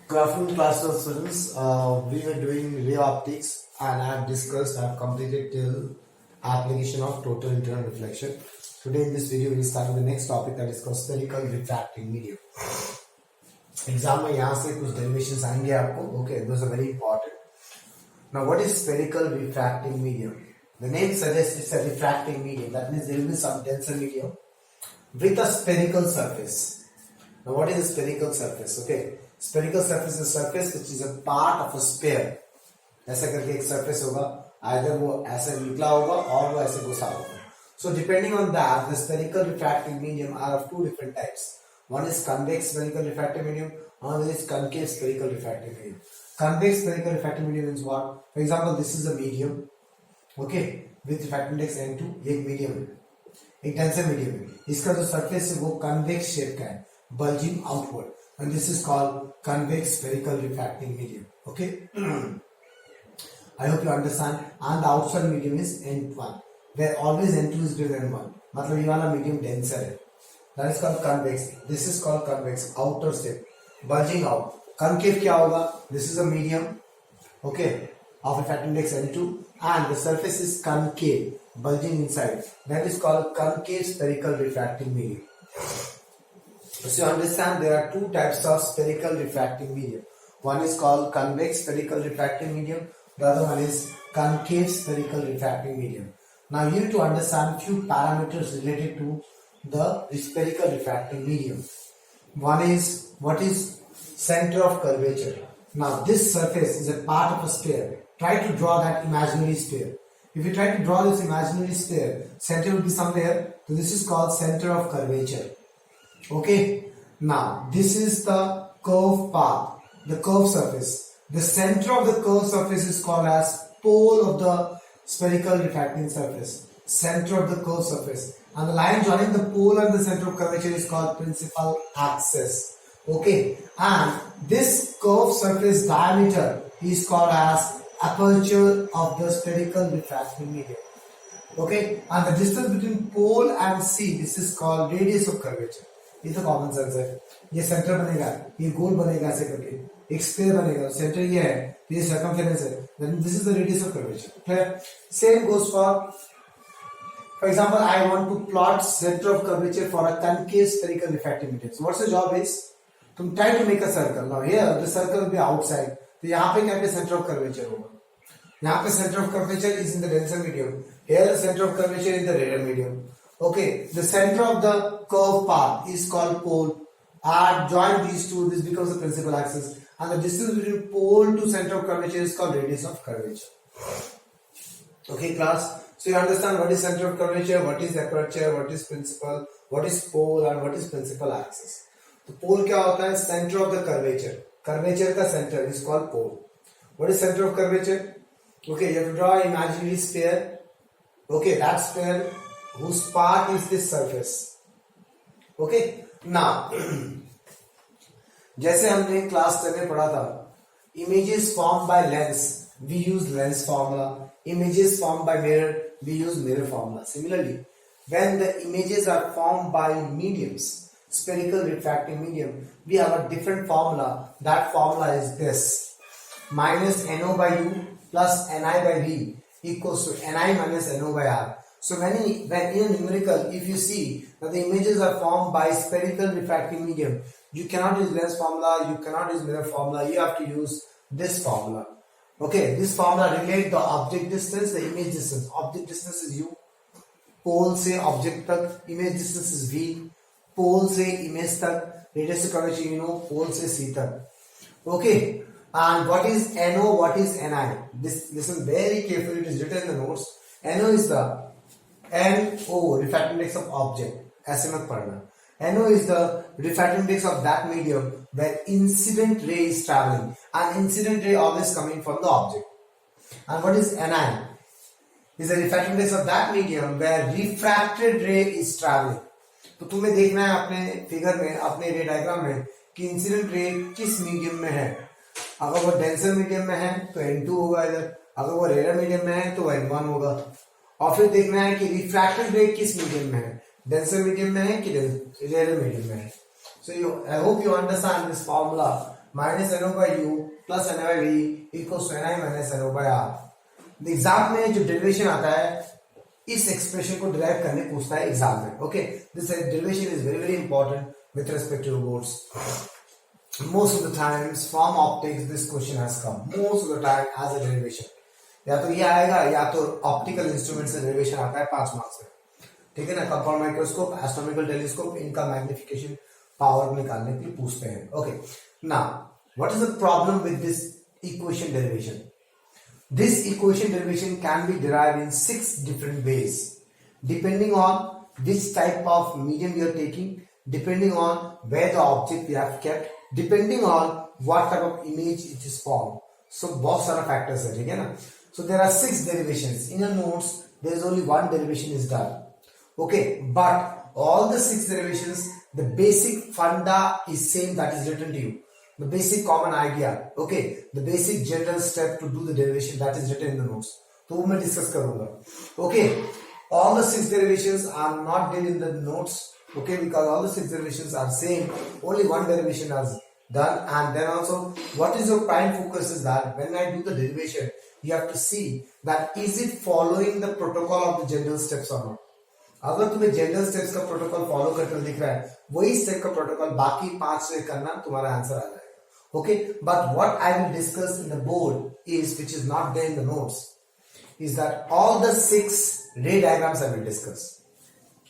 Good afternoon, class of students. We were doing ray optics, and I've completed till application of total internal reflection. Today in this video, we start with the next topic, that is called spherical refracting medium. Exam में यहाँ से कुछ derivations आएंगे आपको. Okay, those are very important. Now, what is spherical refracting medium? The name suggests it's a refracting medium. That means there will be some denser medium with a spherical surface. Now, what is a spherical surface? Okay, spherical surface is a surface which is a part of a sphere. ऐसा करके एक surface होगा, either वो ऐसे निकला होगा और वो ऐसे घुसा होगा. So, depending on that, the spherical refracting medium are of two different types. One is convex spherical refracting medium, another is concave spherical refracting medium. Convex spherical refracting medium means what? For example, this is a medium, okay, with refractive index n2. ये एक medium है, एक denser medium है. इसका जो surface है वो convex shape का है, bulging outward, and this is called convex spherical refracting medium. Okay. I hope you understand. And the outside medium is n1, where always n2 is greater than 1. मतलब ये वाला medium denser है. That is called convex. This is called convex, outer shape, bulging out. Concave क्या होगा? This is a medium, okay, of refractive index n2, and the surface is concave, bulging inside. That is called concave spherical refracting medium. So you understand there are two types of spherical refracting medium. One is called convex spherical refracting medium. The other one is concave spherical refracting medium. Now you need to understand few parameters related to the spherical refracting medium. One is what is center of curvature. Now this surface is a part of a sphere. Try to draw that imaginary sphere. If you try to draw this imaginary sphere, center will be somewhere. So this is called center of curvature. Okay. Now this is the curved path, the curved surface. The center of the curved surface is called as pole of the spherical refracting surface. Center of the curved surface. And the line joining the pole and the center of curvature is called principal axis. Okay. And this curved surface diameter is called as aperture of the spherical refracting medium. Okay. And the distance between pole and C, this is called radius of curvature. ये तो common sense है. ये centre बनेगा, ये गोल बनेगा ऐसे करके, एक स्क्वायर बनेगा, सेंटर ये है, ये सर्कमफेरेंस है. Then this is the radius of curvature. Clear? Same goes for example, I want to plot center of curvature for a concave spherical refracting medium. So what's the job is? तुम try to make a circle. Now here the circle will be outside. तो यहाँ पे क्या पे center of curvature होगा? यहाँ पे center of curvature is in the denser medium. Here the center of curvature is the rarer medium. Okay, the center of the curved path is called pole. And join these two, this becomes the principal axis. And the distance between pole to center of curvature is called radius of curvature. Okay, class. So you understand what is center of curvature, what is aperture, what is principal, what is pole, and what is principal axis. तो pole क्या होता है? Center of the curvature. Curvature का center is called pole. What is center of curvature? Okay, you have to draw an imaginary sphere. Okay, that sphere whose part is this surface. Okay, now जैसे हमने class 10 में पढ़ा था, images formed by lens, we use lens formula. Images formed by mirror, we use mirror formula. Similarly, when the images are formed by mediums, spherical refracting medium, we have a different formula. That formula is this: minus NO by U plus NI by V equals to NI minus NO by R. So when in a numerical, if you see that the images are formed by spherical refracting medium, you cannot use lens formula, you cannot use mirror formula, you have to use this formula. Okay, this formula relates the object distance, the image distance. Object distance is U, pole से object तक, image distance is V, pole से image तक, radius of curvature you know, pole से C तक. Okay, and what is NO, what is NI? Listen very carefully, it is written in the notes. NO is the NO, refractive index of object. ऐसे मत पढ़ना. NO is the refractive index of that medium where incident ray is traveling, and incident ray always coming from the object. And what is NI? Is the refractive index of that medium where refracted ray is traveling. तो तुम्हें देखना है अपने figure में, अपने रे diagram में कि इंसिडेंट रे किस मीडियम में है. अगर वो डेंसर मीडियम में है तो N2 होगा इधर, अगर वो रेयर मीडियम में है तो N1 होगा. और फिर देखना है कि रिफ्रैक्टेड रे किस मीडियम में है, denser medium में है कि rarer medium में है. So I hope you understand this formula minus NO by U plus NA by V equals to NI minus NO by R। Exam में जो डेरिवेशन आता है इस एक्सप्रेशन को डिराइव करने पूछता है एग्जाम में। Okay, this derivation is very very important with respect to boards. Most of the times from optics this question has come most of the time as a derivation। या तो ये आएगा या तो ऑप्टिकल इंस्ट्रूमेंट से derivation आता है 5 marks में, ठीक है ना। कंपाउंड माइक्रोस्कोप, एस्ट्रोनॉमिकल टेलीस्कोप, इनका मैग्निफिकेशन पावर निकालने के लिए पूछते हैं। Okay, now what is the problem with this equation derivation? This equation derivation can be derived in 6 different ways depending on which type of medium you are taking, depending on where the object you have kept, depending on what type of image it is formed. So बहुत सारा factors है, ठीक है ना। So there are 6 derivations. In your notes there is only one derivation is done. Okay, but all the 6 derivations, the basic funda is same that is written to you. The basic common idea, okay, the basic general step to do the derivation that is written in the notes. तो वो मैं discuss करूँगा. Okay, all the 6 derivations are not did in the notes. Okay, because all the 6 derivations are same. Only one derivation is done, and then also what is your prime focus is that when I do the derivation, you have to see that is it following the protocol of the general steps or not. अगर तुम्हें general steps का protocol follow करते दिख रहा है, वही step का protocol बाकी 5 से करना, तुम्हारा आंसर आ जाएगा। Okay, but what I will discuss in the board is, which is not there in the notes, is that all the 6 ray diagrams I will discuss.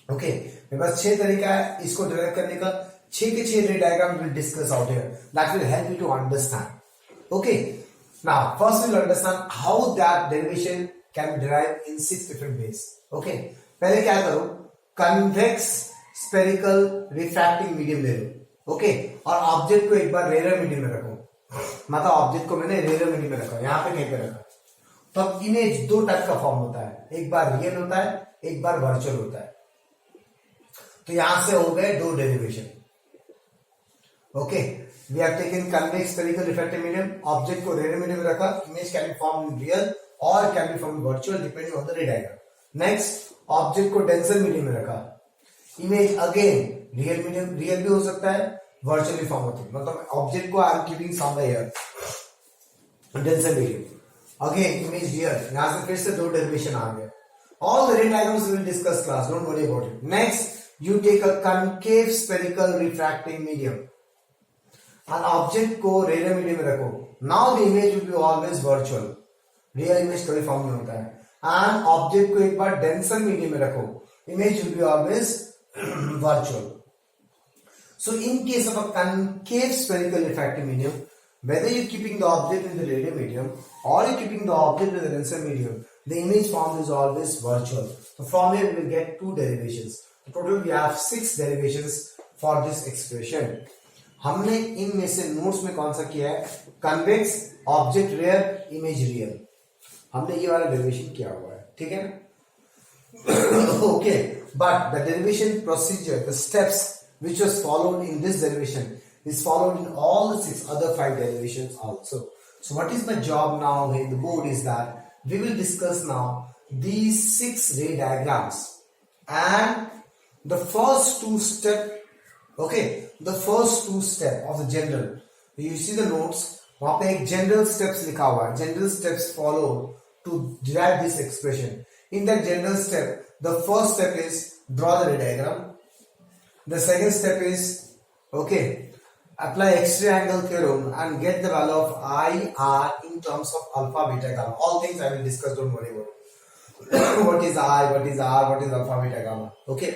Okay, मेरे पास 6 तरीका है इसको डिराइव करने का। 6 के 6 ray diagrams will discuss out here. That will help you to understand. Okay, now first we'll understand how that derivation can be derived in 6 different ways. Okay, पहले क्या करो, कन्वेक्स स्पेरिकल रिफ्रैक्टिंग मीडियम ले लो। Okay, और object को एक बार rare medium में रखो। मतलब ऑब्जेक्ट को मैंने रेयर मीडियम में रखा, यहाँ पे कहीं पे रखा। तो अब इमेज 2 टाइप का फॉर्म होता है, एक बार रियल होता है, एक बार वर्चुअल होता है। तो यहां से हो गए 2 derivation. Okay, we have taken convex spherical refractive medium, object को रेयर मीडियम में रखा, image can be form in real और can be form virtual depending on the ray diagram. Next, object को डेंसर मीडियम में रखा, image again real medium, real भी हो सकता है, वर्चुअली फॉर्म होती है। मतलब ऑब्जेक्ट को I am keeping somewhere here, denser medium, again image real. यहां से फिर से 2 डेरिवेशन आ गए। All the ray diagrams we will discuss class, don't worry about it. Next, you take a concave spherical refracting medium, an object को rare medium में रखो। Now the image will be always virtual, real image कभी form नहीं होता है। And object को एक बार denser medium में रखो, image will be always virtual. So in case of a concave spherical refractive medium, whether you're keeping the object in the radio medium or you're keeping the object in the denser medium, the image formed is always virtual. So from here we will get 2 derivations. Total we have 6 derivations for this expression. हमने इनमें से notes में कौन सा किया है? Convex, object rare, image real. हमने ये वाला डेरिवेशन किया हुआ है, ठीक है ना। Okay, but the derivation procedure, the steps which was followed in this derivation is followed in all the 6 other 5 derivations also. So what is my job now in the board is that we will discuss now these 6 ray diagrams and the first 2 step, okay, the first 2 step of the general. You see the notes, वहां पे एक general steps लिखा हुआ है, general steps followed to derive this expression. In that general step, the first step is draw the ray diagram. The second step is, okay, apply X-ray angle theorem and get the value of I, R in terms of alpha, beta, gamma. All things I will discuss, don't worry about it. What is I, what is R, what is alpha, beta, gamma. Okay,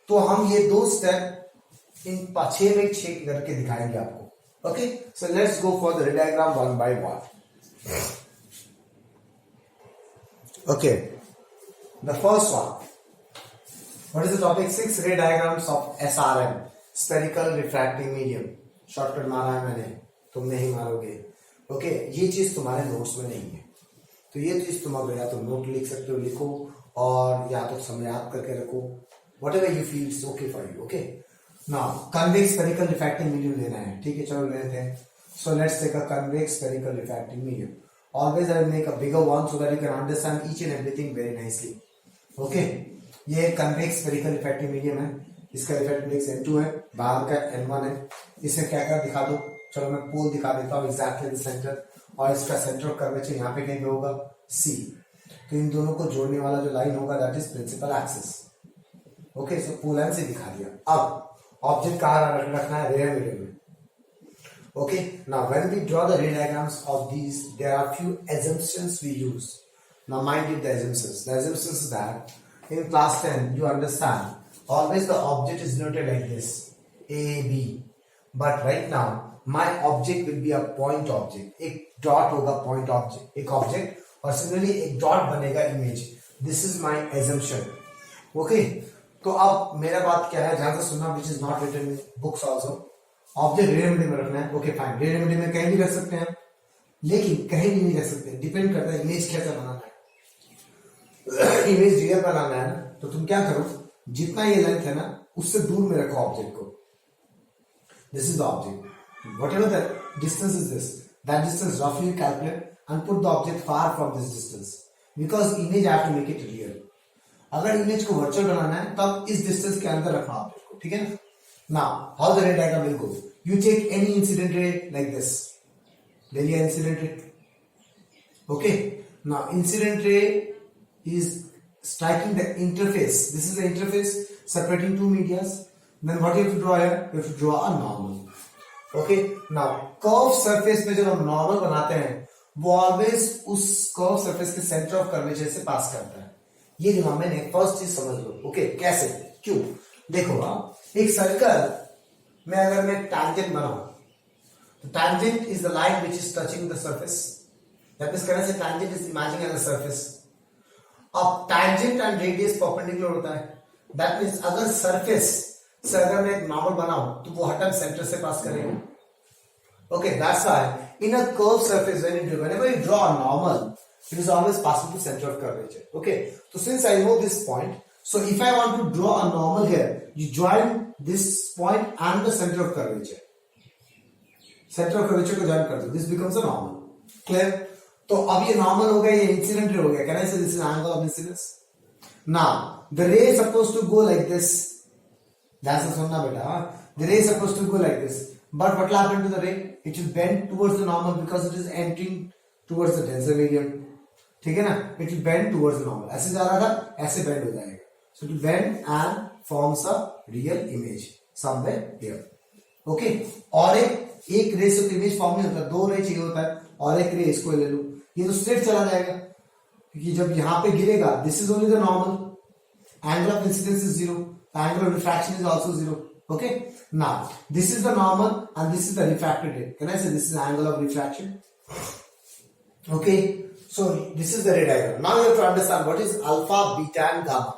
तो हम ये 2 step इन 6 में 6 करके दिखाएंगे आपको. Okay, so let's go for the ray diagram one by one. Okay. The first one, what is the topic? 6 ray diagrams of SRM, spherical refracting medium. Shortcut मारा है मैंने, तुम नहीं मारोगे। ओके, ये चीज तुम्हारे नोट्स में नहीं है, तो ये चीज तुम अगर या तो नोट लिख सकते हो, लिखो, और या तो समय याद करके रखो, whatever you feel is okay for you. Okay, now convex spherical refracting medium लेना है, ठीक है, चलो लेते हैं। So let's take a convex spherical refracting medium. Always I will make a bigger one so that you can understand each and everything very nicely. Okay, ये convex spherical refractive medium है, इसका रिफ्रैक्टिव इंडेक्स N2 है, बाहर का N1 है। इसमें क्या क्या दिखा दो, चलो मैं पोल दिखा देता हूँ एग्जैक्टली द सेंटर, और इसका सेंटर ऑफ कर्वेचर यहाँ पे कहीं पे होगा सी। तो इन दोनों को जोड़ने वाला जो लाइन होगा that is principal axis. Okay, so pole line से दिखा दिया। अब ऑब्जेक्ट कहाँ रखना है, रेयर मीडियम में। Okay, now when we draw the ray diagrams of these, there are few assumptions we use. Now mind it, the assumptions. The assumptions is that in class 10 you understand always the object is noted like this, A, B. But right now my object will be a point object. एक dot होगा point object, एक object, और similarly एक dot बनेगा image. This is my assumption. Okay, तो अब मेरा बात क्या है, ध्यान से सुनना, which is not written in books also. Object rare medium में रखना है। ओके फाइन, रेयर मीडियम में कहीं भी रख सकते हैं, लेकिन कहीं भी नहीं रख सकते, डिपेंड करता है इमेज कैसा बनाना है। इमेज रियल बनाना है ना, तो तुम क्या करो, जितना ये लेंथ है ना उससे दूर में रखो ऑब्जेक्ट को। This is the object, whatever the distance is this, that distance रफली calculate and put the object far from this distance, because image have to make it real. अगर इमेज को वर्चुअल बनाना है तब इस distance के अंदर रखना ऑब्जेक्ट को, ठीक है ना। Now, how the ray diagram will go? You take any incident ray like this. Then you incident ray. Okay. Now, incident ray is striking the interface. This is the interface separating two medias. Then what you have to draw here? You have to draw a normal. Okay. Now, curved surface में जब हम normal बनाते हैं, वो always उस curved surface के center of curvature से pass करता है। ये दिमाग में फर्स्ट चीज समझ लो। Okay, कैसे, क्यों? देखो आप, एक सर्कल में अगर मैं टैंजेंट बनाऊं, तो tangent is the line which is touching the surface, that means कहने से tangent is imaging as a surface. अब टैंजेंट एंड रेडियस परपेंडिकुलर होता है, दैट मींस अगर सरफेस से अगर मैं एक नॉर्मल बनाऊं तो वो हटन सेंटर से पास करेगा। Okay, that's why in a curve surface whenever you draw a normal, it is always passing to center of curvature. Okay, so since I know this point, so if I want to draw a normal here, you join this point and the center of curvature. Center of curvature को join कर दो, this becomes a normal. Clear? तो अब ये normal हो गया, ये incident ray हो गया. Can I say this is angle of incidence? Now the ray is supposed to go like this. ध्यान से सुनना बेटा. The ray is supposed to go like this. But what will happen to the ray? It will bend towards the normal because it is entering towards the denser medium. ठीक है ना? It will bend towards the normal. ऐसे जा रहा था, ऐसे bend हो जाएगा. So to bend and forms a real image somewhere here. Okay. और एक रे से तो इमेज फॉर्म नहीं होता, दो रे चाहिए होता है, और एक रे इसको ले लो, ये तो स्ट्रेट चला जाएगा, क्योंकि जब यहाँ पे गिरेगा, this is only the normal, angle of incidence is zero, angle of refraction is also zero. Okay, now this is the normal and this is the refracted ray. Can I say this is the angle of refraction? Okay, so this is the ray diagram. Now you have to understand what is alpha, beta and gamma.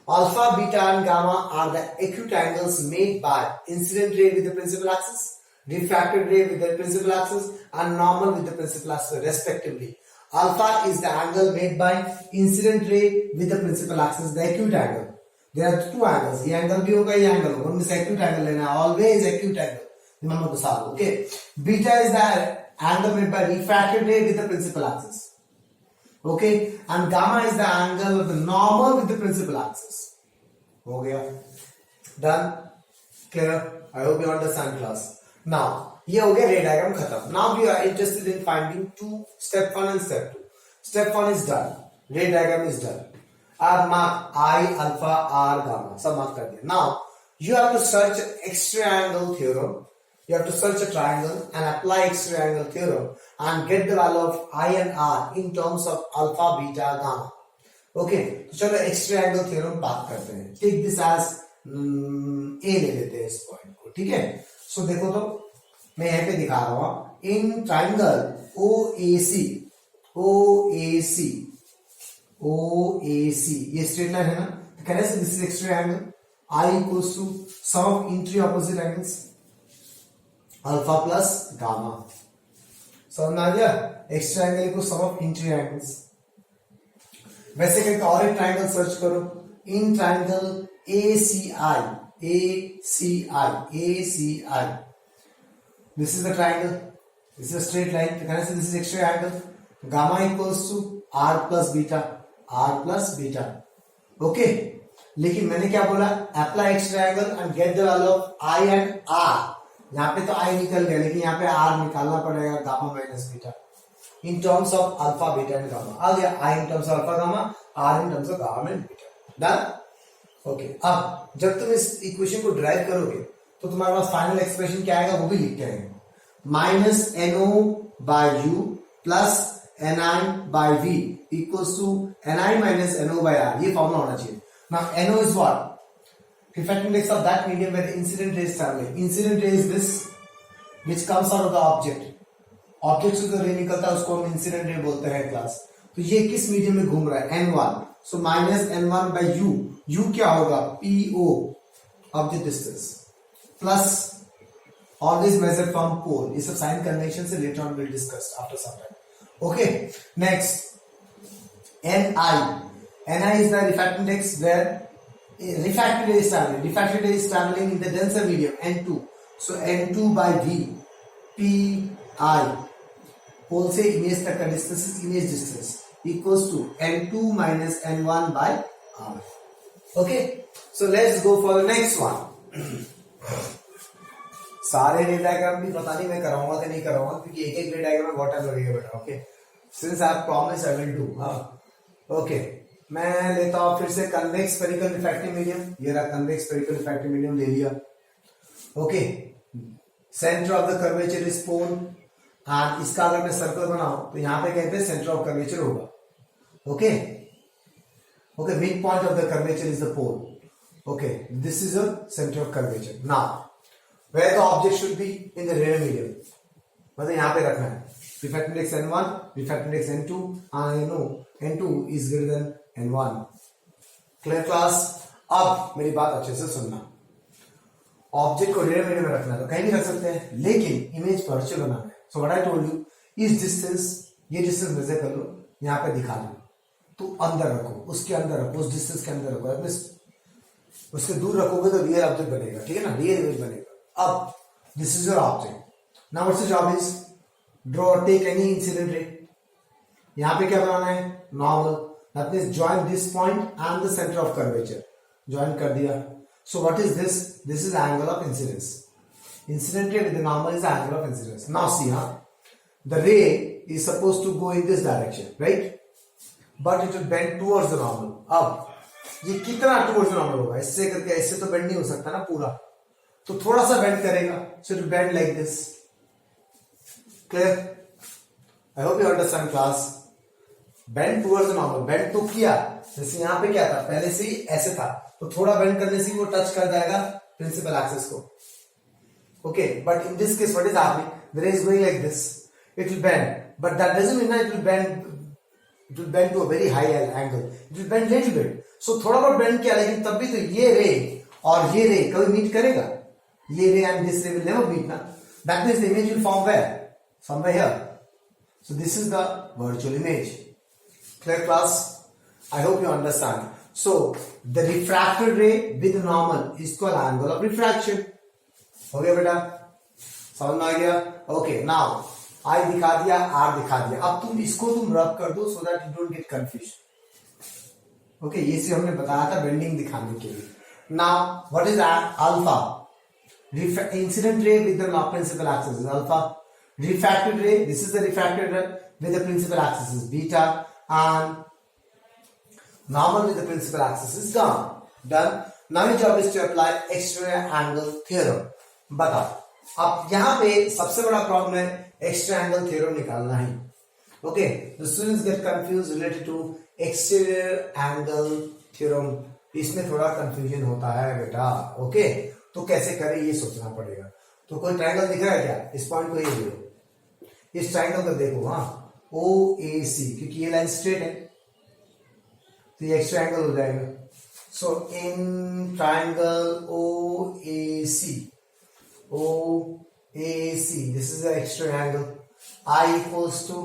Alpha, beta and gamma are the acute angles made by incident ray with the principal axis, refracted ray with the principal axis and normal with the principal axis respectively. Alpha is the angle made by incident ray with the principal axis, the acute angle. There are two angles, ये angle भी होगा, ये angle होगा, उनमें से acute angle लेना है, always acute angle. Remember the साल, okay? Beta is the angle made by refracted ray with the principal axis. Okay, and gamma is the angle of the normal with the principal axis. हो गया, done, clear? I hope you understand class. Now ये हो गया ray diagram खत्म. Now we are interested in finding step 1 and step 2. Step 1 is done, ray diagram is done. अब mark I, alpha, R, gamma, सब mark कर दिया. Now you have to search extra angle theorem. You have to search a triangle and apply extra angle theorem and get the value of I and R in terms of alpha, beta, gamma. Okay, तो चलो extra angle theorem बात करते हैं. Take this as A ले लेते हैं इस point को, ठीक है? So देखो तो मैं यहाँ पे दिखा रहा हूँ in triangle OAC, ये straight line है ना? तो can I say this is extra angle? I equals to sum of interior opposite angles alpha plus gamma. समझ में आ गया? Extra angle equal some of interior angles. वैसे करके और एक ट्रायंगल सर्च करो, in triangle ACI. This is the triangle. This is a straight line. Can I say this is extra angle? Gamma equals to R plus beta. Okay. लेकिन मैंने क्या बोला? Apply extra angle and get the value of I and R यहाँ पे तो आई निकल गया, लेकिन यहाँ पे आर निकालना पड़ेगा, gamma minus beta in terms of alpha beta and gamma. आ गया I in terms of alpha gamma, R in terms of gamma and beta. Done. Okay, अब जब तुम इस इक्वेशन को ड्राइव करोगे तो तुम्हारे पास फाइनल एक्सप्रेशन क्या आएगा वो भी लिख के आएंगे, minus NO by U plus ni by v equals to ni minus no by r। ये फॉर्मूला होना चाहिए। Now no is what? Refractive index of that medium where the incident ray is traveling. Incident ray is this which comes out of the object. Object से जो रे निकलता है उसको हम इंसिडेंट रे बोलते हैं क्लास। तो ये किस मीडियम में घूम रहा है, n1। So minus n1 by u, u क्या होगा, po of the distance plus always measure from pole. ये सब साइन कन्वेंशन से later on will discuss after some time. Okay, next Ni. Ni is the refractive index where refractive ray is traveling. Refractive ray is traveling in the denser medium N2. So N2 by V Pi, pole से image तक का distance is image distance equals to N2 minus N1 by R. Okay, so let's go for the next one. सारे रे diagram भी पता नहीं मैं कराऊंगा कि नहीं कराऊंगा, क्योंकि एक एक रे डायग्राम में बहुत टाइम लगेगा बेटा। Okay, since I promise I will do. Okay, मैं लेता हूं फिर से कन्वेक्स स्फेरिकल रिफ्रैक्टिव मीडियम। ये रहा कन्वेक्स स्फेरिकल रिफ्रैक्टिव मीडियम ले लिया। Okay, centre of the curvature is pole and इसका अगर मैं सर्कल बनाऊं तो यहां पे कहते हैं सेंटर ऑफ कर्वेचर होगा। Okay okay, mid point of the curvature is the pole. Okay, this is a centre of curvature. Now where the object should be in the radar medium, मतलब यहाँ पे रखना है refractive index n1, refractive index n2, and I know n2 is greater than n1। Clear class? अब मेरी बात अच्छे से सुनना, ऑब्जेक्ट को रेडियल मीडियम में रखना है तो कहीं भी रख सकते हैं, लेकिन इमेज वर्चुअल बनाना है। So what I told you, इस डिस्टेंस, ये डिस्टेंस मेजर कर लो, यहाँ पे दिखा दो, तो अंदर रखो, उसके अंदर रखो, उस डिस्टेंस के अंदर रखो। उसके दूर रखोगे तो रियल ऑब्जेक्ट बनेगा, ठीक है ना, रियल इमेज बनेगा। अब this is your object, now what's the job is draw or take any incident ray। यहां पे क्या बनाना है, normal, that means join this point and the center of curvature, join कर दिया। so what is this, this is angle of incidence, incident ray with the normal is the angle of incidence। now see, the ray is supposed to go in this direction, right, but it will bend towards the normal। अब ये कितना towards the normal होगा, इससे करके इससे तो bend नहीं हो सकता ना पूरा, तो थोड़ा सा बेंड करेगा, so to bend like this. Clear? I hope you understand class. Bend towards the normal, bend तो किया, जैसे यहां पे क्या था, पहले से ही ऐसे था, तो थोड़ा बेंड करने से वो टच कर जाएगा प्रिंसिपल एक्सिस को। Okay, but in this case what is happening, the ray is going like this, it will bend, but that doesn't mean it will bend to a very high angle, it will bend little bit. So थोड़ा बहुत bend किया, लेकिन तब भी तो ये रे और ये रे कभी मीट करेगा, ये ray and this ray will never meet na, that means the image will form where, somewhere here। so this is the virtual image। clear class? I hope you understand। so the refracted ray with the normal is called angle of refraction। हो गया बेटा, समझ में आ गया? okay, now I दिखा दिया, R दिखा दिया, अब तुम इसको तुम रब कर दो so that you don't get confused। okay, ये से हमने बताया था बेंडिंग दिखाने के लिए। now what is alpha, incident ray with the principal axis is alpha, refracted ray, this is the refracted ray with the principal axis is beta, and normal with the principal axis is gamma। done। now your job is to apply extra angle theorem। बताओ, अब यहां पे सबसे बड़ा problem है extra angle theorem निकालना ही। okay, the students get confused related to exterior angle theorem, इसमें थोड़ा कंफ्यूजन होता है बेटा। ओके, तो कैसे करें ये सोचना पड़ेगा। तो कोई ट्रायंगल दिख रहा है क्या, इस पॉइंट को ये देखो, इस ट्रायंगल को देखो, ओ ए सी, क्योंकि ये लाइन स्ट्रेट है तो ये एक्स्ट्रा एंगल हो जाएगा। So in triangle O A C, this is extra angle, I equals to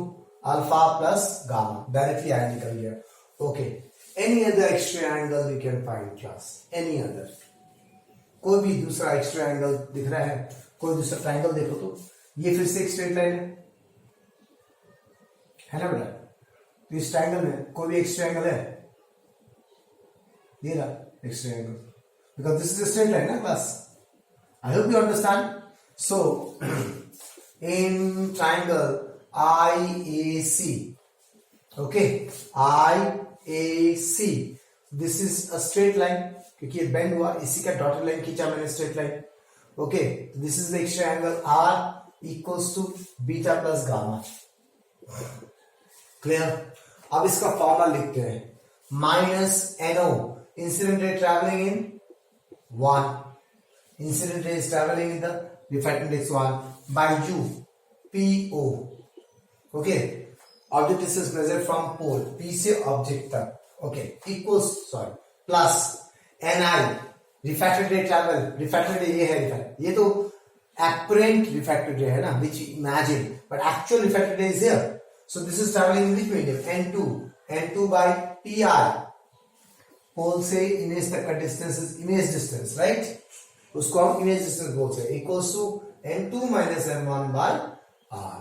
alpha plus gamma, directly I निकल गया। Okay, any other extra angle you can find class, any other, कोई भी दूसरा extra angle दिख रहा है, कोई दूसरा ट्रायंगल देखो, तो ये फिर से एक स्ट्रेट लाइन है ना बेटा, तो इस ट्रायंगल में कोई भी एक्स्ट्रा एंगल है, ये रहा extra angle, because this is a straight line ना class. I hope you understand. So in triangle IAC, okay, IAC, this is a straight line क्योंकि ये बेंड हुआ, इसी का डॉटेड लाइन खींचा मैंने straight line. Okay, this is the extra angle R equals to beta plus gamma. Clear? अब इसका formula लिखते हैं. Minus NO, incident ray travelling in 1, incident ray is traveling in the refracting index 1 by U PO. Okay, object distance measured from pole P से object तक. Okay, equals plus NI refracted ray travel. refracted ray ये है, ये तो apparent refracted ray है ना, which imagine, but actual refracted ray is here. So this is traveling in which medium? N2 by PI. Pole से image तक का distance is image distance, right? उसको हम इमेज डिस्टेंस बोलते हैं. Equals to N2 minus N1 by R.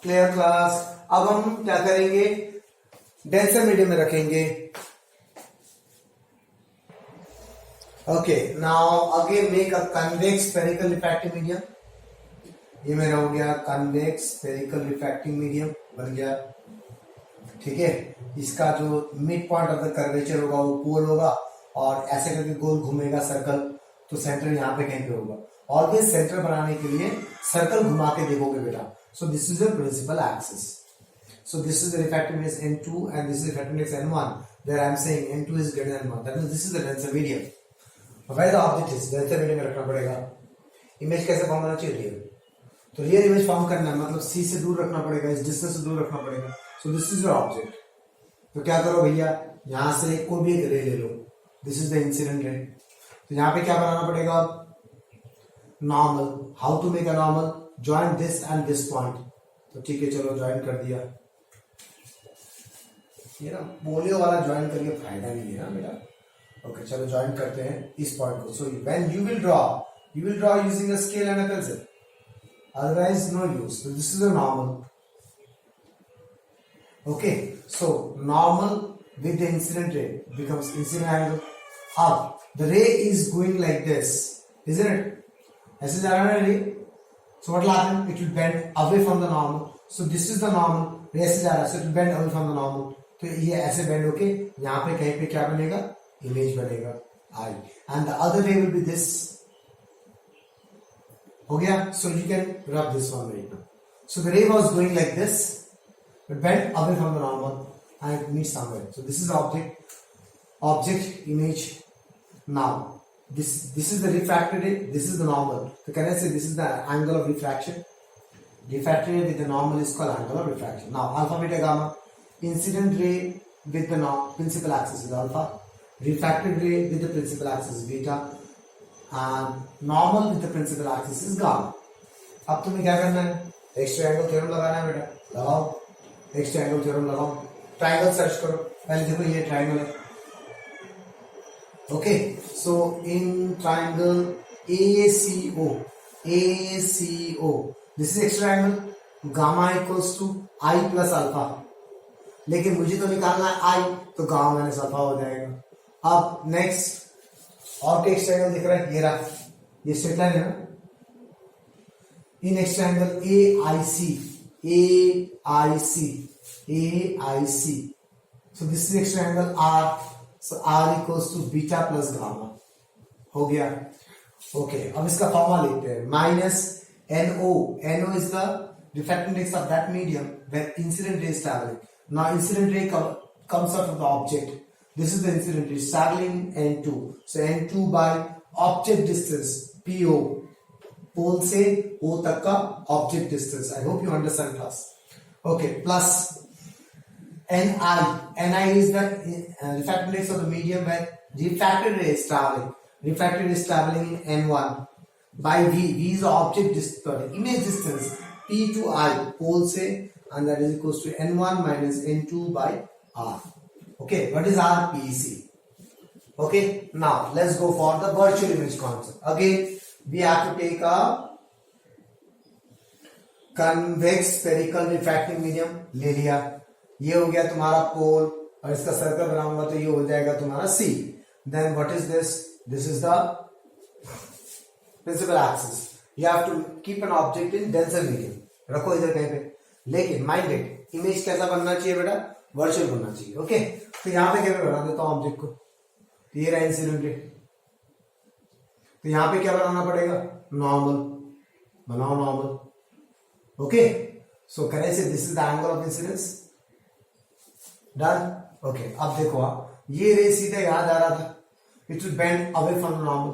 Clear class? अब हम क्या करेंगे? डेंसर मीडियम में रखेंगे. Okay, now again make a convex spherical refractive medium. ये मेरा हो गया कन्वेक्स स्फेरिकल रिफ्रैक्टिव मीडियम बन गया. ठीक है, इसका जो mid point of the curvature होगा वो पोल होगा और ऐसे करके गोल घूमेगा सर्कल, तो सेंटर यहाँ पे कहीं पे होगा. ऑलवेज सेंटर बनाने के लिए सर्कल घुमा के देखोगे बेटा. So this is the principal axis. So this is the refractive index N2 and this is the refractive index N1. There I am saying N2 is greater than N1. That means this is the denser medium. Where the object is denser medium में रखना पड़ेगा. Image कैसे form होना चाहिए? Real. तो real image form करना है मतलब C से दूर रखना पड़ेगा, इस डिस्टेंस से दूर रखना पड़ेगा. सो दिस इज योर ऑब्जेक्ट. तो क्या करो भैया, यहां से कोई भी एक रे ले लो. This is the incident ray. तो यहां पे क्या बनाना पड़ेगा? Normal. How to make a normal? Join this and this point. तो ठीक है, चलो ज्वाइन कर दिया. ये ना पोलियो वाला ज्वाइन करके फायदा नहीं है ना बेटा. ओके, चलो ज्वाइन करते हैं इस पॉइंट को. So when you will draw using a scale and a pencil, otherwise no use. तो this is a normal. Okay, so normal with the incident ray becomes incident angle. Up, the ray is going like this, isn't it? ऐसे जा रहा है ray. So what will happen? It will bend away from the normal. So this is the normal. ray ऐसे जा रहा है, so it will bend away from the normal. तो ये ऐसे bend होके यहाँ पे कहीं पे क्या बनेगा? Image बनेगा I. And the other ray will be this. हो गया? So you can rub this one right now. So the ray was going like this. But bend away from the normal and it meets somewhere. So this is the object image. Now this is the refracted ray, this is the normal. So can I say this is the angle of refraction? Refracted ray with the normal is called angle of refraction. Now alpha, beta, gamma. Incident ray with the principal axis is alpha. Refracted ray with the principal axis is beta. And normal with the principal axis is gamma. अब तुम्हें क्या करना है? Extra angle theorem लगाना है बेटा. लगाओ. Extra angle theorem लगाओ. ट्राइंगल सर्च करो. पहले देखो ये ट्राइंगल है. Okay, so in triangle ACO, this is extra angle. Gamma equals to I plus alpha. लेकिन मुझे तो निकालना है I, तो गामा माइनस अल्फा हो जाएगा. अब नेक्स्ट और क्या एक्स्ट्रा एंगल दिख रहा है? ये रहा, ये स्ट्रेट लाइन है ना. In extra angle AIC. So this is extra angle R. So R equals to beta plus gamma. हो गया. Okay, अब इसका फॉर्मूला लिखते हैं. Minus NO. NO is the refractive index of that medium where incident ray is traveling. Now incident ray comes out of the object. This is the incident ray traveling N2. So N2 by object distance PO. पोल से O तक का object distance. I hope you understand class. Okay, plus NI is the refractive index of the medium where refracted ray is traveling. Refracted ray is traveling in N1 by V. V is the object distance, image distance P to I pole से, and that is equals to N1 minus N2 by R. Okay, what is R? PEC. Okay, now let's go for the virtual image concept. Again, we have to take a convex spherical refracting medium. ले लिया. ये हो गया तुम्हारा पोल और इसका circle बनाऊंगा तो ये हो जाएगा तुम्हारा C. Then what is this? This is the principal axis. You have to keep an object in denser medium, रखो इधर कहीं पे, लेकिन माइंडेड इमेज कैसा बनना चाहिए बेटा, वर्चुअल बनना चाहिए। ओके, तो यहाँ पे क्या मैं बना देता हूँ ऑब्जेक्ट को, तो ये रहा इंसिडेंट रे, तो यहाँ पे क्या बनाना पड़ेगा, नॉर्मल, बनाओ नॉर्मल। ओके, सो करें से this is the angle of incidence, done. Okay, अब देखो आप, ये रे सीधा यहां जा रहा था, it will bend away from normal,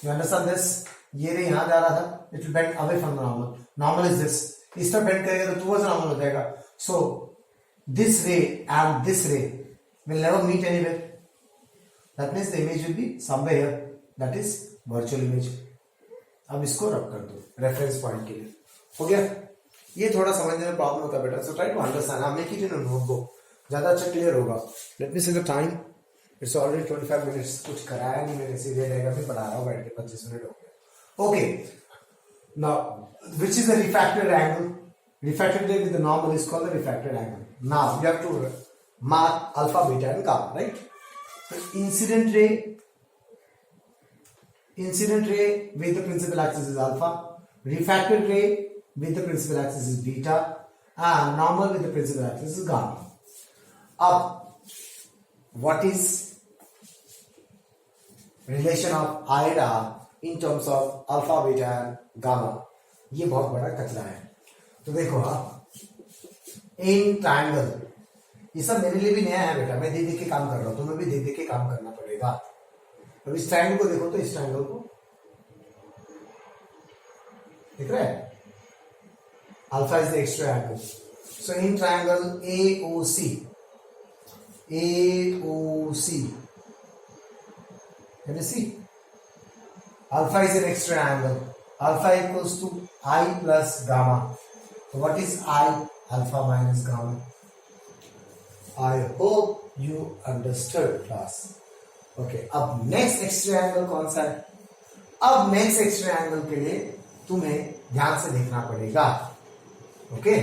you understand this, ये रे यहां जा रहा था, it will bend away from normal, normal is this, इस तरफ बेंड करेगा तो टुवर्ड्स नॉर्मल हो जाएगा। सो दिस रे एंड दिस रे will never meet anywhere, that means the image will be somewhere here, that is virtual image। अब इसको रख कर दो रेफरेंस पॉइंट के लिए, हो गया। ये थोड़ा समझने में प्रॉब्लम होता है बेटा, so try to understand, make it in a notebook, ज्यादा अच्छा क्लियर होगा। Let me see the time, it's already 25 minutes, कुछ कराया नहीं मैंने, सीधे रहेगा फिर पढ़ा रहा हूँ बैठ के, 25 मिनट हो गए। Okay, now which is the refracted angle, refracted ray with the normal is called the refracted angle. Now you have to mark alpha, beta and gamma, right? So incident ray with the principal axis is alpha, refracted ray with the principal axis is beta, and normal with the principal axis is gamma. अब what is relation of I and R in terms of alpha, beta and gamma? ये बहुत बड़ा कचरा है। तो देखो आप, in triangle, ये सब मेरे लिए भी नया है बेटा, मैं देख देख के काम कर रहा हूं, तुम्हें भी देख देख के काम करना पड़ेगा। अब इस ट्रायंगल को देखो, तो इस ट्रायंगल को दिख रहा है, alpha is the extra angle, so in triangle AOC can you see, alpha is an extra angle, alpha equals to I plus gamma. So what is I? Alpha minus gamma. I hope you understood class. Okay, अब next extra angle कौन सा है? अब next extra angle के लिए तुम्हें ध्यान से देखना पड़ेगा। ओके,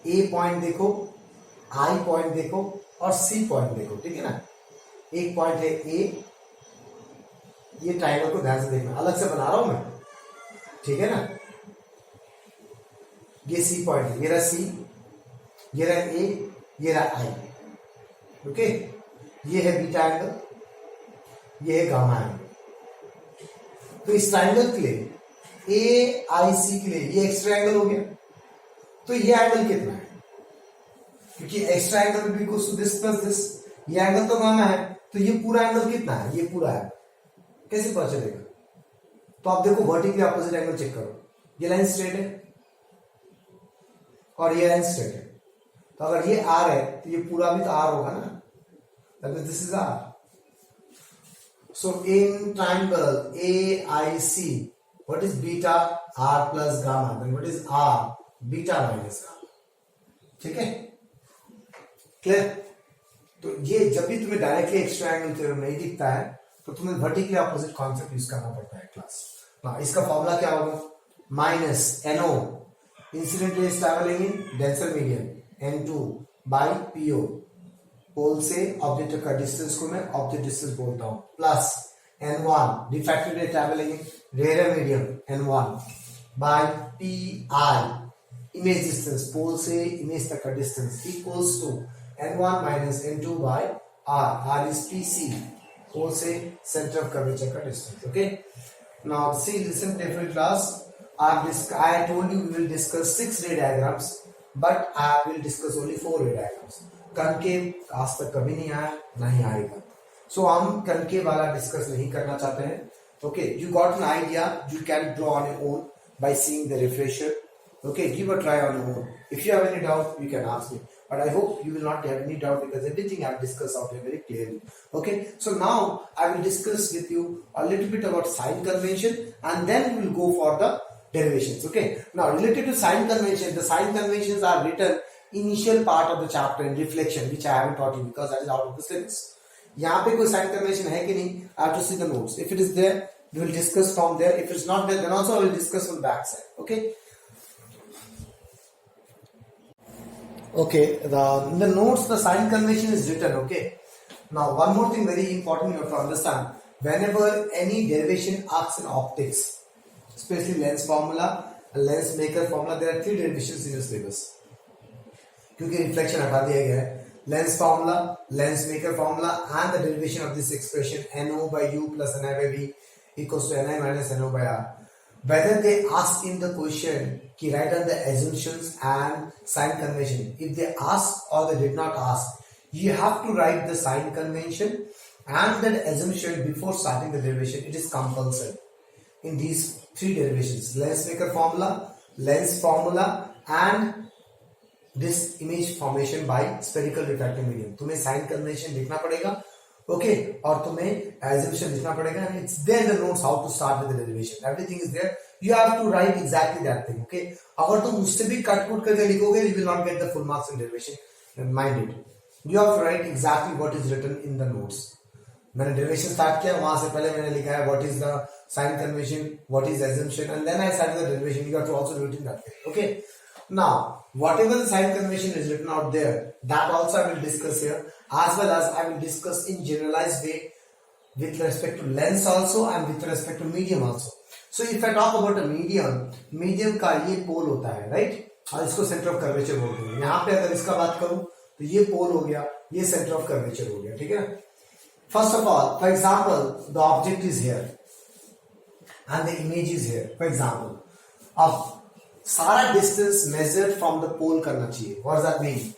A पॉइंट देखो, I पॉइंट देखो और C पॉइंट देखो, ठीक है ना। एक पॉइंट है A, ये ट्रायंगल को ध्यान से देखना, अलग से बना रहा हूं मैं, ठीक है ना। ये सी पॉइंट है, ये रहा सी, ये रहा ए, ये रहा आई, ओके। ये है बीटा एंगल, ये है गामा एंगल। तो इस ट्रायंगल के लिए ए आई सी के लिए ये एक्स्ट्रा एंगल हो गया, तो ये एंगल कितना है, क्योंकि एक्स्ट्रा एंगल भी equals to this plus this, ये एंगल तो गामा है, तो ये पूरा एंगल कितना है, ये पूरा है, कैसे पता चलेगा। तो आप देखो वर्टिकली अपोजिट एंगल चेक करो, ये लाइन स्ट्रेट है और ये लाइन स्ट्रेट है, तो अगर ये आर है तो ये पूरा भी तो आर होगा ना, that means this is R. So in triangle AIC what is beta, R plus gamma, then what is R, beta minus gamma, ठीक है, क्लियर। तो ये जब भी तुम्हें डायरेक्टली एक्स्ट्रा एंगल थ्योरम नहीं दिखता है तो तुम्हें वर्टिकली अपोजिट कॉन्सेप्ट यूज करना पड़ता है क्लास। ना इसका फॉर्मूला क्या होगा, minus NO incident raise travelling in denser medium, N2 by PO, पोल से ऑब्जेक्ट का डिस्टेंस को मैं ऑब्जेक्ट डिस्टेंस बोलता हूं, plus N1 refracted ray travelling in rare medium N1 by PI image distance, pole से इमेज तक का distance, equals to N1 minus N2 by R is PC, pole से सेंटर ऑफ कर्वेचर का distance. Okay, now see listen carefully class. I told you we will discuss 6 ray diagrams, but I will discuss only 4 ray diagrams. concave आज तक कभी नहीं आया, नहीं आएगा, so हम concave वाला डिस्कस नहीं करना चाहते हैं। Okay, you got an idea, you can draw on your own by seeing the refresher. Okay, give a try on your own. If you have any doubt, you can ask me. But I hope you will not have any doubt because everything I have discussed out here very clearly. Okay, so now I will discuss with you a little bit about sign convention and then we will go for the derivations. Okay, now related to sign convention, the sign conventions are written initial part of the chapter in reflection, which I haven't taught you because that is out of the syllabus. यहाँ पे कोई sign convention है कि नहीं, I have to see the notes. If it is there, we will discuss from there. If it's not there, then also I will discuss from the back side. Okay. Okay, in the notes the sign convention is written. Okay, now one more thing very important you have to understand, whenever any derivation asks in optics, especially lens formula, lens maker formula, there are 3 derivations in your syllabus. क्योंकि reflection हटा दिया गया है, lens formula, lens maker formula and the derivation of this expression NO by U plus NI by V equals to NI minus NO by R. Whether they ask in the question कि write down the assumptions and sign convention, if they ask or they did not ask, you have to write the sign convention and that assumption before starting the derivation. It is compulsory in these 3 derivations: lens maker formula, lens formula and this image formation by spherical refractive medium. तुम्हें sign convention लिखना पड़ेगा, okay, और तुम्हें assumption लिखना पड़ेगा, and it's there in the notes how to start with the derivation. Everything is there. You have to write exactly that thing, okay? अगर तुम उससे भी कट कुट करके लिखोगे, you will not get the full marks in derivation. Mind it. You have to write exactly what is written in the notes. मैंने derivation start किया, वहां से पहले मैंने लिखा है what is the sign convention, what is assumption, and then I started the derivation. You have to also do it in that way, okay? Now, whatever the sign convention is written out there, that also I will discuss here, as well as I will discuss in generalized way with respect to lens also and with respect to medium also. So if I talk about a medium का ये पोल होता है, right? और इसको centre of curvature बोलते हैं. यहाँ पे अगर इसका बात करूं तो ये पोल हो गया, ये सेंटर ऑफ कर्वेचर हो गया, ठीक है. First of all, for example, the object is here and the image is here. For example, अब सारा distance measured from the pole करना चाहिए. What does that mean?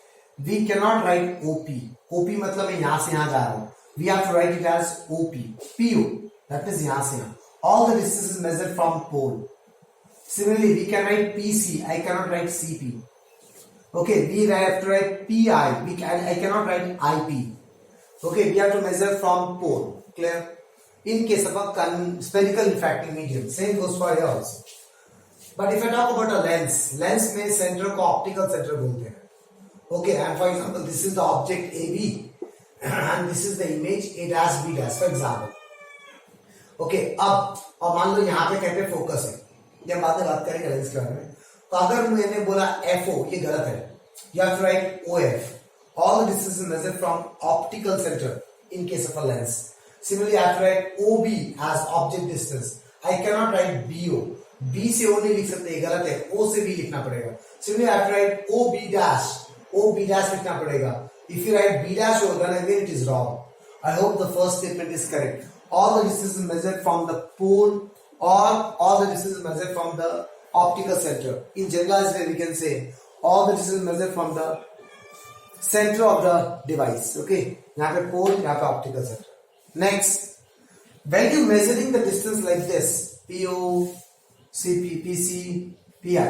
We can not write OP. OP मतलब मैं यहां से यहां जा रहा हूं. We have to write it as OP, PO, that is यहां से यहां. All the distance is measured from pole. Similarly we can write PC, I can not write CP. Okay, we have to write PI, I can not write IP. Okay, we have to measure from pole. Clear? In case of a spherical refracting medium, same goes for here also. But if I talk about a lens में centre को optical centre बोलते हैं. Okay, and for example, this is the object AB and this is the image A dash B dash, for example. Okay, अब मान लो यहाँ पे कहते हैं फोकस है, ये बाद में बात करेंगे लेंस के बारे में. तो अगर मैंने बोला FO, ये गलत है. You have to write OF. All the distance is measured from optical center in case of a lens. Similarly, I have to write OB as object distance. I cannot write BO. B से O नहीं लिख सकते, गलत है. ओ से B लिखना पड़ेगा. Similarly I write O B dash, O B dash लिखना पड़ेगा. If you write B dash O, then again it is wrong. I hope the first statement is correct. All the distance is measured from the pole और all the distance is measured from the optical centre. In generalized way we can say all the distance is measured from the centre of the device. Okay, यहाँ पे पोल, यहाँ पे optical centre. Next, when you measuring the distance like this, PO, CP, PC, PI,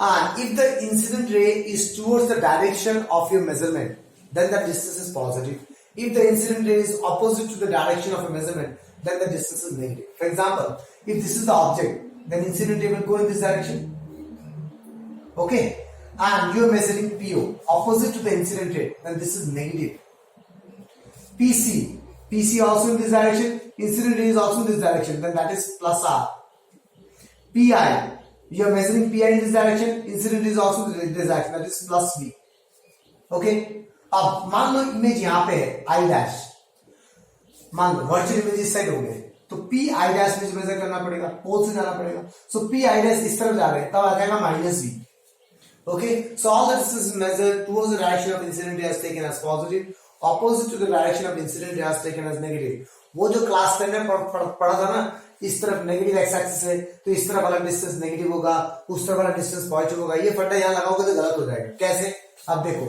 and if the incident ray is towards the direction of your measurement, then the distance is positive. If the incident ray is opposite to the direction of a measurement, then the distance is negative. For example, if this is the object, then incident ray will go in this direction. Okay, and you are measuring PO opposite to the incident ray, then this is negative. PC also in this direction, incident ray is also in this direction, then that is plus R. PI, you are measuring PI in this direction, incident is also in this direction, that is plus V. Okay, अब मान लो image यहां पे है I dash, मान लो virtual image इस side हो गए, तो P I dash में मेजर करना पड़ेगा, पोल से जाना पड़ेगा. So P I dash इस तरफ जा रहे हैं, तब आ जाएगा minus V. Okay, so all the distance is measured towards the direction of incident ray is taken as positive, opposite to the direction of incident ray is taken as negative. वो जो class 10 में पढ़ा था ना, इस तरफ negative x axis है तो इस तरफ वाला डिस्टेंस नेगेटिव होगा, उस तरफ वाला डिस्टेंस पॉजिटिव होगा. ये फंडा यहां लगाओगे तो गलत हो जाएगा. कैसे? अब देखो,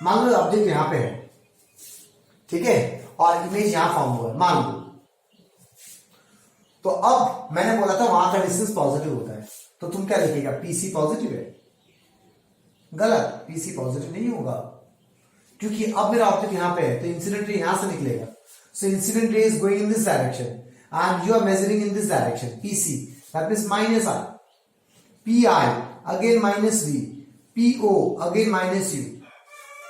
मान लो ऑब्जेक्ट यहां पे है, ठीक है, और इमेज यहां फॉर्म हुआ है, मान लो. तो अब मैंने बोला था वहां का डिस्टेंस पॉजिटिव होता है, तो तुम क्या लिखेगा? पीसी पॉजिटिव है. गलत, पीसी पॉजिटिव नहीं होगा, क्योंकि अब मेरा ऑब्जेक्ट यहां पे है तो इंसिडेंट रे यहां से निकलेगा. So incident ray is going in this direction and you are measuring in this direction, PC, that means minus I. PI, again minus V. PO, again minus U.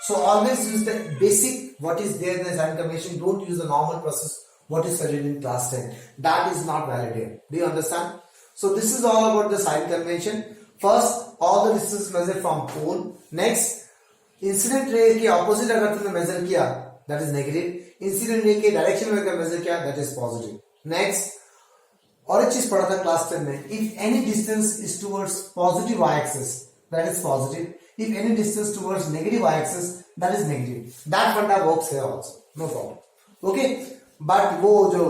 So always use the basic what is there in the sign convention. Don't use the normal process what is studied in class 10. That is not valid here. Do you understand? So this is all about the sign convention. First, all the distance measured from pole. Next, incident ray के opposite अगर तुमने measure किया, that is negative. Incident ray के direction में major किया, that is positive. Next, और एक चीज पढ़ा था क्लास 10 में, if any distance is towards positive y axis that is positive, if any distance towards negative y axis that is negative. That funda works here also, no problem. Okay, but वो जो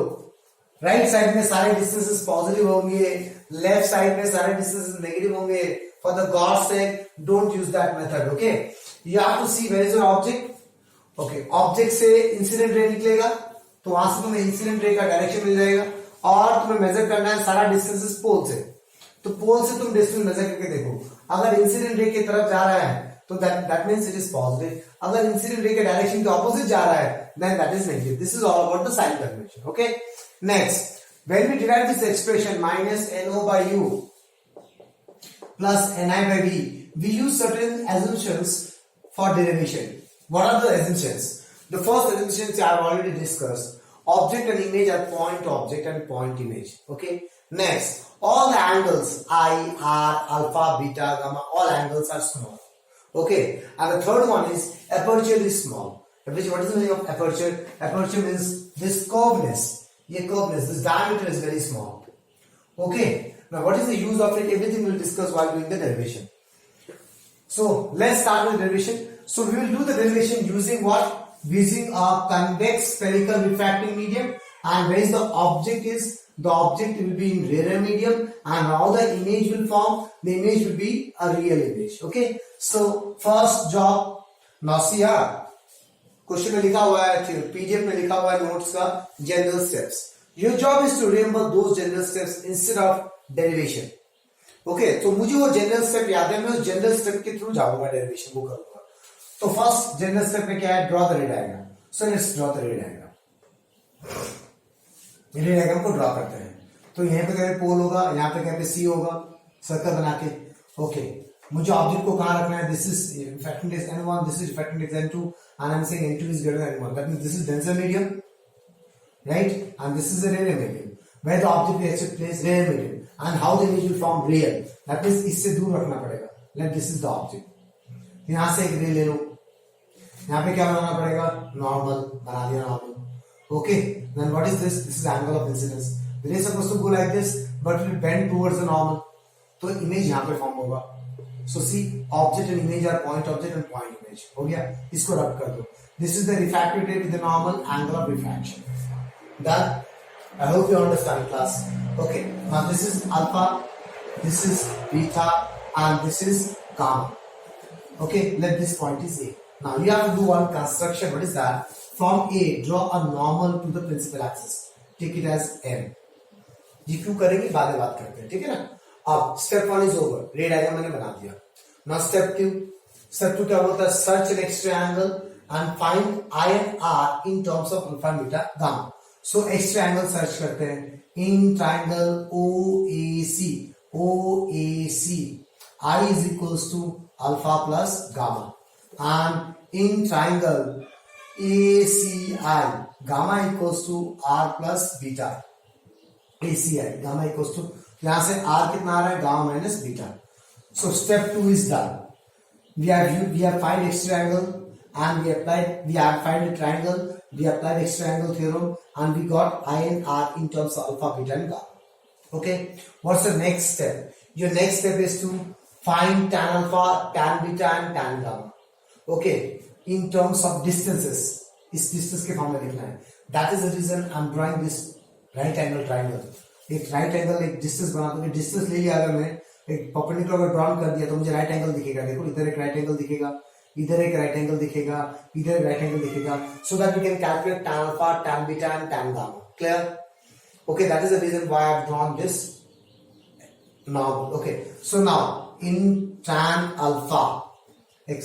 right side में सारे distances positive होंगे, left side में सारे distances negative होंगे, for the god sake don't use that method. Okay, you have to see where is your object. Okay, object से incident ray निकलेगा तो वहां से तुम्हें इंसिडेंट रे का डायरेक्शन मिल जाएगा, और तुम्हें मेजर करना है सारा डिस्टेंसेस पोल से. तो पोल से तुम डिस्टेंस मेजर करके देखो, अगर इंसिडेंट रे की तरफ जा रहा है तो that means it is positive, अगर इंसिडेंट रे के डायरेक्शन के ऑपोजिट जा रहा है then that is negative. This is all about the sign convention. Okay, next, when we derive this expression minus no by u plus ni by v, we use certain assumptions for derivation. What are the assumptions? The first assumptions I have already discussed. Object and image are point object and point image. Okay. Next, all the angles I, R, alpha, beta, gamma, all angles are small. Okay. And the third one is aperture is small. Aperture, what is the meaning of aperture? Aperture means this curveness. ये curveness, this diameter is very small. Okay. Now, what is the use of it? Everything we'll discuss while doing the derivation. So, let's start with derivation. So, we will do the derivation using what? Using a convex spherical refracting medium. And where is the object is? The object will be in rarer medium. And how the image will form? The image will be a real image. Okay. So, first job. Now, see here. Question में लिखा हुआ है, PDF में लिखा हुआ है notes का general steps. Your job is to remember those general steps instead of derivation. Okay, तो मुझे वो जनरल स्टेप याद है, मैं उस जनरल स्टेप के थ्रू जाऊंगा, डेरिवेशन वो करूंगा. तो फर्स्ट जनरल स्टेप में क्या है? Draw the ray diagram. So let's draw the ray diagram. Ray diagram को ड्रॉ करते हैं. तो यहाँ पे कहीं पोल होगा, यहाँ पे कहीं पे सी होगा, सर्कल बना के. ओके, मुझे ऑब्जेक्ट को कहां रखना है? This is refracting index n1, this is refracting index n2, and I'm saying n2 is greater than n1. That means this is denser medium, right? And this is a rarer medium. Where the object will actually place rarer medium, and how the image will form real. That means इससे दूर रखना पड़ेगा. Let this is the object. यहाँ से एक ray ले लो. यहाँ पे क्या बनाना पड़ेगा? Normal बना दिया normal. Okay. Then what is this? This is angle of incidence. The ray is supposed to go like this, but it will bend towards the normal. तो image यहाँ पे form होगा. So see, object and image are point object and point image. हो गया, इसको रब कर दो. This is the refractive ray with the normal angle of refraction. Done. I hope you understand, class. Okay. Now this is alpha, this is beta, and this is gamma. Okay. Let this point is A. Now you have to do one construction. What is that? From A, draw a normal to the principal axis. Take it as M. ये क्यों करेंगे? बाद में बात करते हैं, ठीक है ना. अब स्टेप 1 इज ओवर. रे डायग्राम मैंने बना दिया. Now step 2. स्टेप 2 क्या बोलता है? Search an extra angle and find I and R in terms of alpha beta gamma. So extra angle search करते हैं in triangle OAC. OAC I is equals to alpha plus gamma, and in triangle ACI gamma equals to R plus beta. ACI gamma equals to, यहां से R कितना आ रहा है? Gamma minus beta. So step 2 is done. We have find extra angle and we have find a triangle. We applied extra angle theorem and we got I and R in terms of alpha, beta and gamma. Okay. What's the next step? Your next step is to find tan alpha, tan beta and tan gamma. Okay. In terms of distances. इस distance के form में लिखना है. That is the reason I'm drawing this right angle triangle. एक right angle एक distance बनाता हूँ. Distance ले लिया, अगर मैं एक परपेंडिकुलर अगर ड्रॉ कर दिया तो मुझे राइट एंगल दिखेगा. देखो, इधर एक राइट एंगल दिखेगा, इधर एक राइट एंगल दिखेगा, इधर एक राइट एंगल दिखेगा. So that we can calculate tan alpha, tan beta and tan gamma. Clear? Okay, that is the reason why I have drawn this normal. Okay, so now in tan alpha,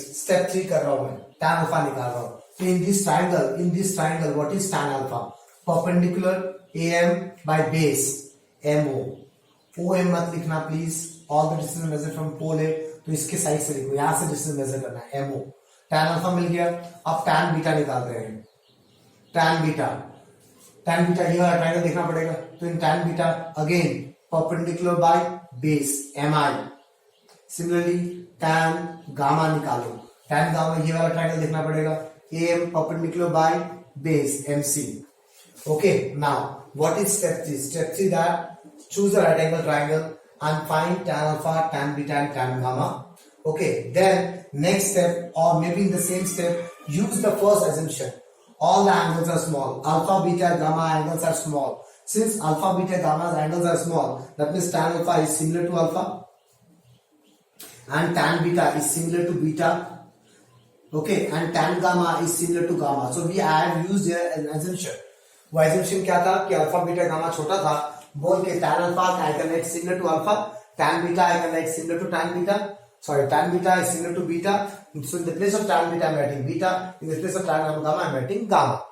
step 3 कर रहा हूं मैं, tan alpha निकाल रहा हूं. In this triangle, what is tan alpha? Perpendicular AM by base MO. OM मत लिखना please. All the distance measure from pole है, तो इसके साइड से लिखो. यहां से डिस्टेंस मेजर करना है MO. tan अल्फा मिल गया. अब tan बीटा निकाल रहे हैं. tan बीटा ये वाला ट्रायंगल देखना पड़ेगा. तो इन tan beta again perpendicular by base MI. Similarly tan gamma निकालो. tan गामा ये वाला ट्रायंगल देखना पड़ेगा. AM perpendicular by base MC. Okay, now what is step 3? Step 3 that choose a right angle triangle and find tan alpha, tan beta and tan gamma. Okay, then next step, or maybe in the same step, use the first assumption. All the angles are small. Alpha, beta, gamma angles are small. Since alpha, beta, gamma angles are small, that means tan alpha is similar to alpha and tan beta is similar to beta. Okay, and tan gamma is similar to gamma. So we have used here an assumption. वो assumption क्या था कि alpha beta gamma छोटा था, बोल के tan alpha I can write similar to alpha, tan beta I can write similar to tan beta. Sorry, tan beta is similar to beta. So in the place of tan beta I am writing beta. In the place of tan gamma I am writing gamma.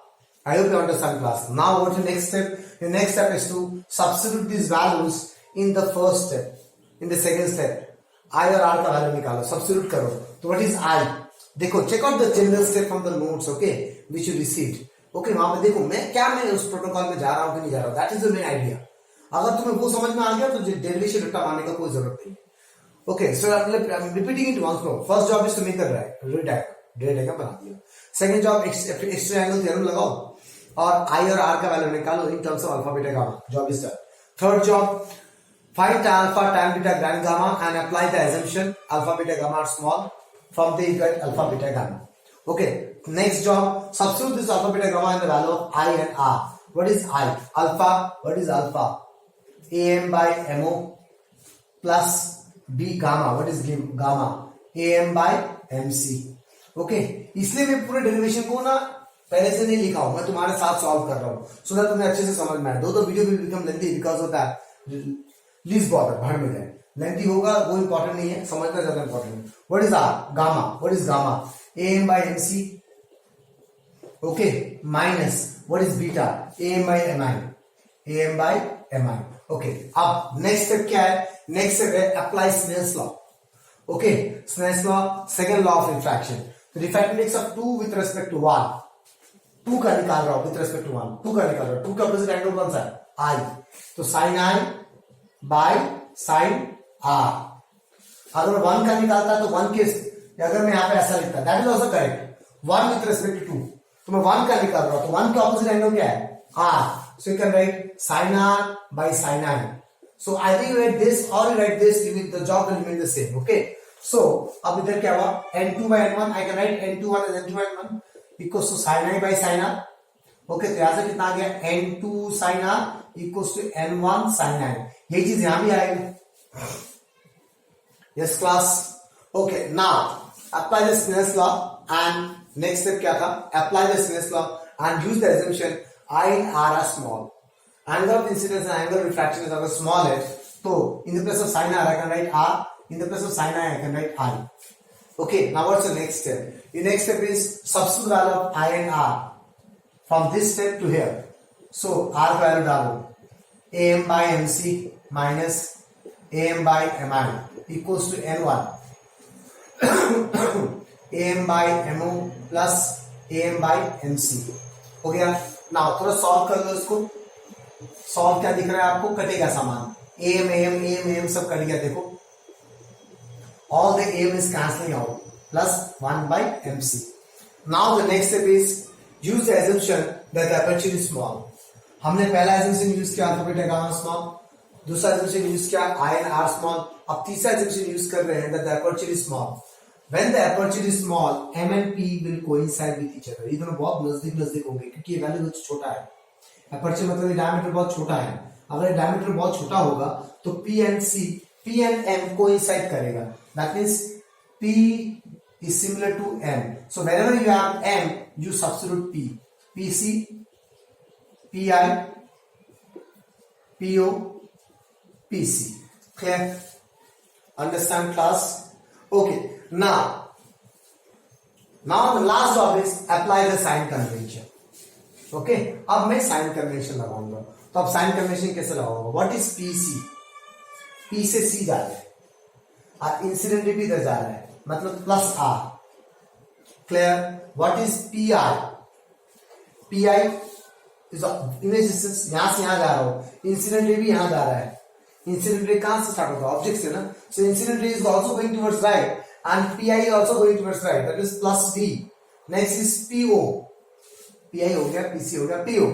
I hope you understand class. Now what is the next step? The next step is to substitute these values in the first step. In the second step, I और R का value निकालो, substitute करो. So what is I? देखो, check out the general step from the notes, okay, which you received. Okay, वहां पे देखो मैं उस प्रोटोकॉल में जा रहा हूँ कि नहीं जा रहा हूँ. That is the main idea. अगर तुम्हें वो समझ में आ गया तो डेरिवेशन रट्टा मारने का कोई जरूरत नहीं. Okay, so I'm repeating it once more. First job is to make the diagram बना दिया. Second job extra angle theorem लगाओ और I और R का वैल्यू निकालो in terms of alpha beta gamma. Job is done. Third job, find tan alpha, tan beta, tan gamma and apply the assumption alpha beta gamma are small. From there you get alpha beta gamma. Okay, next job, substitute this alpha beta gamma in the value of I and R. What is I? Alpha, what is alpha? AM by MO plus B gamma. What is gamma? AM by MC. Okay, इसलिए मैं पूरे derivation को ना पहले से नहीं लिखा हूं, मैं तुम्हारे साथ सॉल्व कर रहा हूं सो दैट तुम्हें अच्छे से समझ में आए. दो video will become lengthy because of that. Least border भाड़ में जाए, लेंथी होगा वो इंपॉर्टेंट नहीं है, समझना ज्यादा इंपॉर्टेंट है. What is R? Gamma. What is gamma? AM by MC. Okay, minus what is beta? AM by MI. AM by MI. Okay, अब next step क्या है? Next step है apply Snell's law. Okay, Snell's law, second law of refraction. The refractive index of 2 with respect to 1. 2 का निकाल रहा हूं with respect to 1. 2 का निकाल रहा हूं. 2 का opposite angle कौन सा है? I. तो sin I by sin R. अगर 1 का निकालता तो 1 के अगर मैं यहाँ पे ऐसा लिखता, that is also correct. 1 with respect to 2, तो मैं 1 का निकाल रहा हूं, तो 1 के ऑपोजिट एंगल क्या है? R. So you can write sin R by sin I. So either you write this or you write this, the job will remain the same. Okay. So अब इधर क्या हुआ? N2 by N1. I can write N21 as N2 by N1 equals to sin I by sin R. Okay, तो यहां से कितना आ गया? N2 sin R equals to N1 sin I. यही चीज यहां भी आएगी. Yes class. Okay, now apply the Snell's law and next step क्या था? Apply the Snell's law and use the assumption I and R are small. Angle of incidence and angle of refraction is अगर small है, तो in the place of sin R I can write R, in the place of sin I can write I. Okay, now what's the next step? The next step is substitute value of I and R from this step to here. So R value डालो, AM by MC minus AM by MI equals to N1. AM by MO plus AM by MC. हो गया. Now थोड़ा solve कर लो इसको. Solve क्या दिख रहा है आपको? कटेगा सामान. AM सब कट गया. देखो, all the AM is cancelling out plus 1 by MC. Now the next step is use the assumption that the aperture is small. हमने पहला assumption यूज किया अल्फा बीटा गामा स्मॉल, दूसरा assumption यूज किया I and R small, अब तीसरा assumption use कर रहे हैं that the aperture is small. When the aperture is small, M and P will coincide with each other. ये दोनों बहुत नजदीक होंगे क्योंकि ये वैल्यू बहुत छोटा है. Aperture मतलब ये डायमीटर बहुत छोटा है. अगर डायमीटर बहुत छोटा होगा तो P and M coincide करेगा. That means P is similar to M. So whenever you have M, you substitute P. PC, PI, PO, PC. Clear? Understand class? Okay. Now the last job is apply the sign convention. Okay, अब मैं sign convention लगाऊंगा. तो अब sign convention कैसे लगाऊंगा? What is PC? P से C जा रहा है और इंसिडेंट भी इधर जा रहा है, मतलब plus R. Clear? What is PI? PI is image distance. यहां से यहां जा रहा हूं, इंसिडेंट भी यहां जा रहा है. इंसिडेंट रे कहां से स्टार्ट होगा? ऑब्जेक्ट से ना. So incident ray is also going towards right and PI is also going towards right, that is plus V. Next is PO. P I हो गया, पीसी हो गया, पीओ।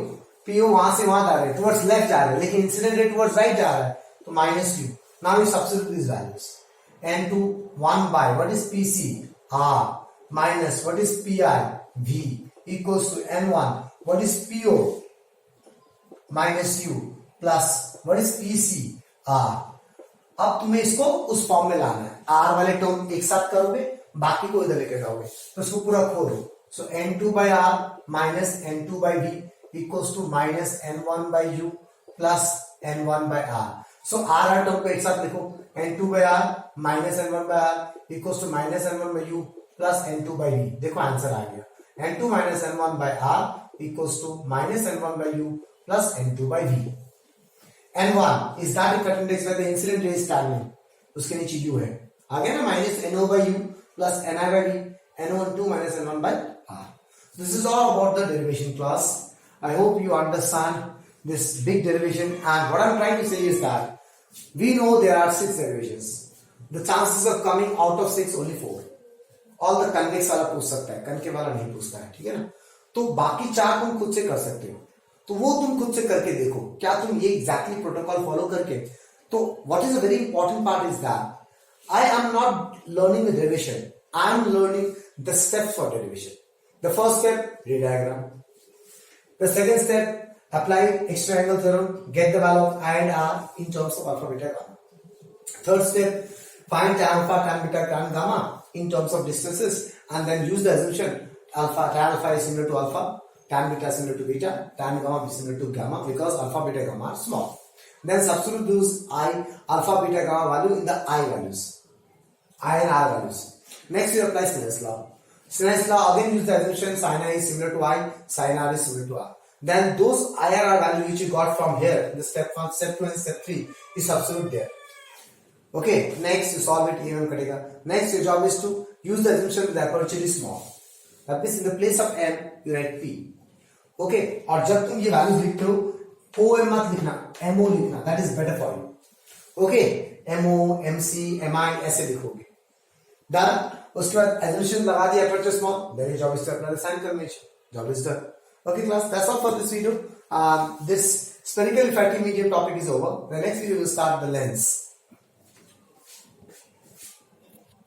पीओ वहां से वहां जा रहे हैं, टुवर्ड्स लेफ्ट जा रहे हैं, लेकिन इंसिडेंट रे टुवर्ड्स राइट जा रहा है, तो minus you. Now you substitute this values. N2 1 by what is PC R minus what is PI V equals to N1 what is PO minus U plus what is PC R। अब तुम्हें इसको उस form में लाना है, R वाले term एक साथ करोगे, बाकी को इधर लेके जाओगे, तो इसको पूरा खोलो। सो N2 by R minus N2 by V equals to minus N1 by U plus N1 by R। So R term को एक साथ लिखो, N2 by R minus N1 by R equals to minus N1 by U plus N2 by V। देखो answer आ गया, N2 minus N1 by R equals to minus N1 by U plus N2 by V। N1 is that effect index where the incident ray is traveling, उसके नीचे U है, आ गया ना, minus NO by U plus NI by V, NO2 minus N1 by R। This is all about the derivation class. I hope you understand this big derivation, and what I'm trying to say is that we know there are 6 derivations. The chances of coming out of 6 only 4. All the convex वाला पूछ सकता है, concave वाला नहीं पूछता है, ठीक है ना। तो बाकी 4 तुम खुद से कर सकते हो, तो वो तुम खुद से करके देखो, क्या तुम ये एग्जैक्टली प्रोटोकॉल फॉलो करके। तो what is a very important part is that I am not learning the derivation, I am learning the steps for derivation. The first step रे diagram, the second step apply extra angle theorem, get the value of I and R in terms of alpha, beta, gamma. Third step, find tan alpha, tan beta, tan gamma in terms of distances, and then use the assumption tan alpha is similar to alpha, tan beta is similar to beta, tan gamma is similar to gamma, because alpha, beta, gamma are small. Then substitute those I, alpha, beta, gamma value in the I values, I and R values. Next you apply Snell's law. Snell's law, again use the assumption sin I is similar to I, sin R is similar to R. Then those IRR value which you got from here in the step 1, step 2 and step 3 is substitute there. Okay, next you solve it, EMM कटेगा. Next your job is to use the assumption that the aperture is small. That means in the place of M you write P. Okay, और जब तुम ये values लिखते हो OM मत लिखना, MO लिखना, that is better for you. Okay, MO, MC, MI ऐसे लिखोगे. Done. उसके बाद assumption लगा दिया aperture small, then your job is to apply the sign convention. Job is done. Okay class, that's all for this video. This spherical refractive medium topic is over. The next video will start the lens.